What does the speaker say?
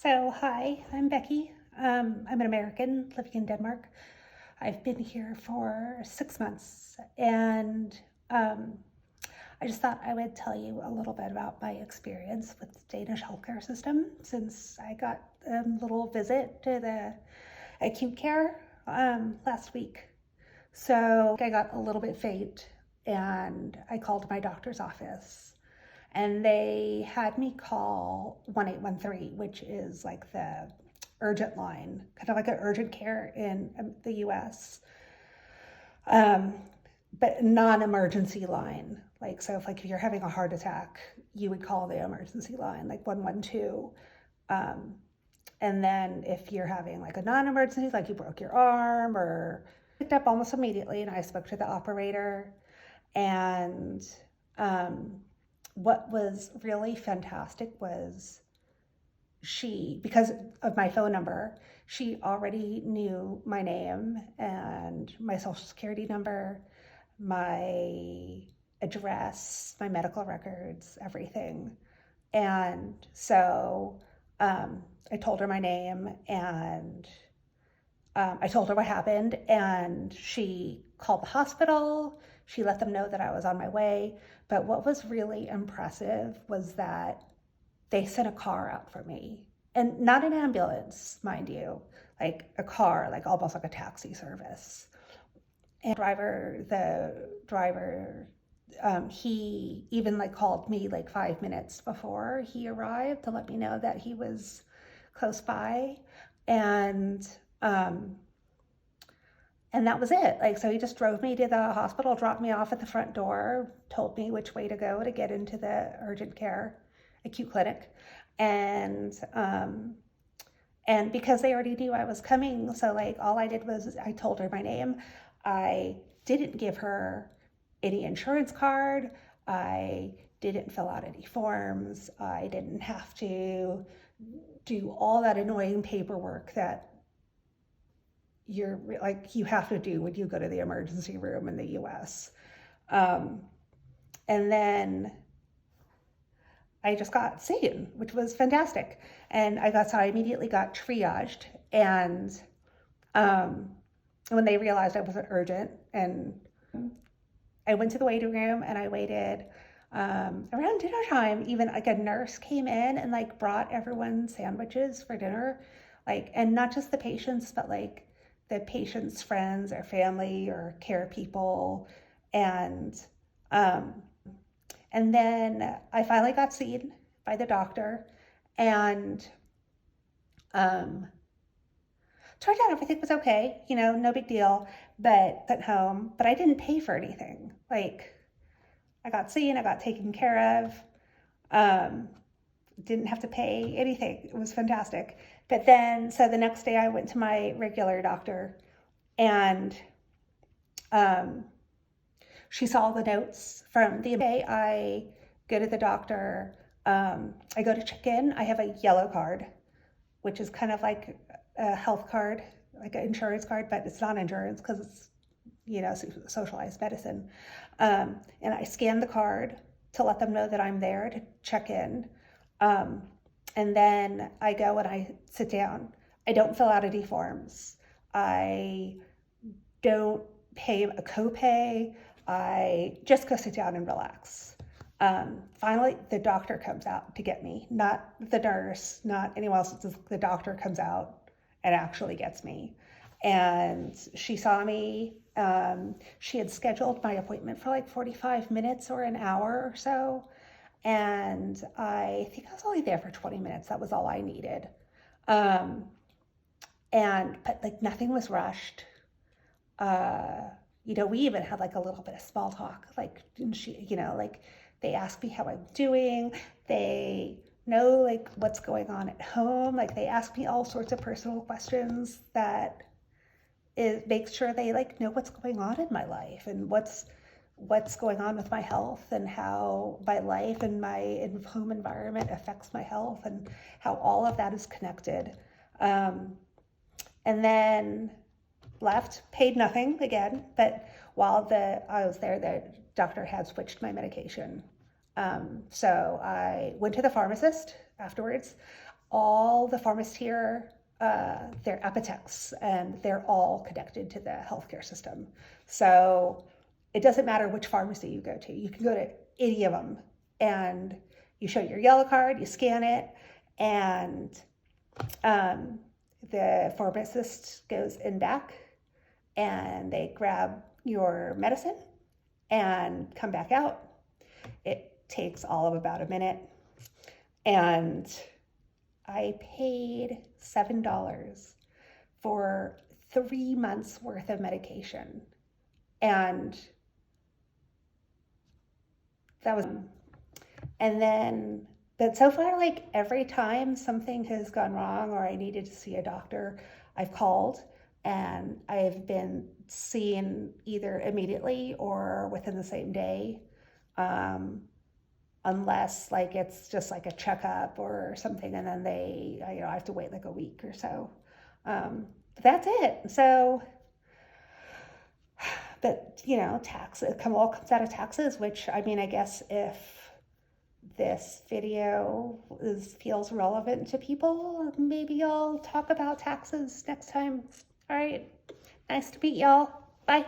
Hi, I'm Becky. I'm an American living in Denmark. I've been here for 6 months, and um, I just thought I would tell you a little bit about my experience with the Danish healthcare system since I got a little visit to the acute care last week. So I got a little bit faint, and I called my doctor's office and they had me call 1813, which is like the urgent line, kind of like an urgent care in the US, um, but non-emergency line. Like, so if you're having a heart attack, you would call the emergency line, like 112. Um, and then if you're having like a non-emergency, like you broke your arm or picked up almost immediately, and I spoke to the operator. And what was really fantastic was because of my phone number, she already knew my name and my social security number, my address, my medical records, everything. And so I told her my name, and I told her what happened, and she called the hospital. She let them know that I was on my way. But what was really impressive was that they sent a car out for me, and not an ambulance, mind you, like a car, like almost like a taxi service. And the driver, he even like called me like 5 minutes before he arrived to let me know that he was close by. And um, and that was it. Like, so he just drove me to the hospital, dropped me off at the front door, told me which way to go to get into the urgent care acute clinic. And because they already knew I was coming, so like all I did was I told her my name. I didn't give her any insurance card. I didn't fill out any forms. I didn't have to do all that annoying paperwork that you have to do when you go to the emergency room in the US. And then I just got seen, which was fantastic. And I immediately got triaged. And when they realized I wasn't urgent, and I went to the waiting room and I waited. Around dinner time, even like a nurse came in and like brought everyone sandwiches for dinner, like, and not just the patients, but like the patient's friends or family or care people. And um, and then I finally got seen by the doctor, and turned out everything was okay, no big deal. But at home, but I didn't pay for anything. Like, I got seen, I got taken care of. Didn't have to pay anything. It was fantastic. But then, so the next day I went to my regular doctor, and she saw the notes from the day. I go to the doctor. I go to check in. I have a yellow card, which is kind of like a health card, like an insurance card, but it's not insurance because it's, socialized medicine. And I scan the card to let them know that I'm there to check in. And then I go and I sit down. I don't fill out any forms. I don't pay a copay. I just go sit down and relax. Finally, the doctor comes out to get me, not the nurse, not anyone else. The doctor comes out and actually gets me. And she saw me. She had scheduled my appointment for like 45 minutes or an hour or so. And I think I was only there for 20 minutes. That was all I needed. But like nothing was rushed. We even had like a little bit of small talk. Like, like they asked me how I'm doing. They know like what's going on at home. Like they ask me all sorts of personal questions that makes sure they like know what's going on in my life and what's going on with my health and how my life and my home environment affects my health and how all of that is connected. And then left, paid nothing again, but while I was there, the doctor had switched my medication. So I went to the pharmacist afterwards. all the pharmacists here, they're apothecs, and they're all connected to the healthcare system. So it doesn't matter which pharmacy you go to. You can go to any of them, and you show your yellow card, you scan it, and the pharmacist goes in back, and they grab your medicine and come back out. It takes all of about a minute, and I paid $7 for 3 months worth of medication. And that was, and then, but so far, like every time something has gone wrong or I needed to see a doctor, I've called, and I've been seen either immediately or within the same day. Unless like it's just like a checkup or something, and then I have to wait like a week or so. But that's it. So, but taxes all comes out of taxes, which I mean, I guess if this video feels relevant to people, maybe I'll talk about taxes next time. All right. Nice to meet y'all. Bye.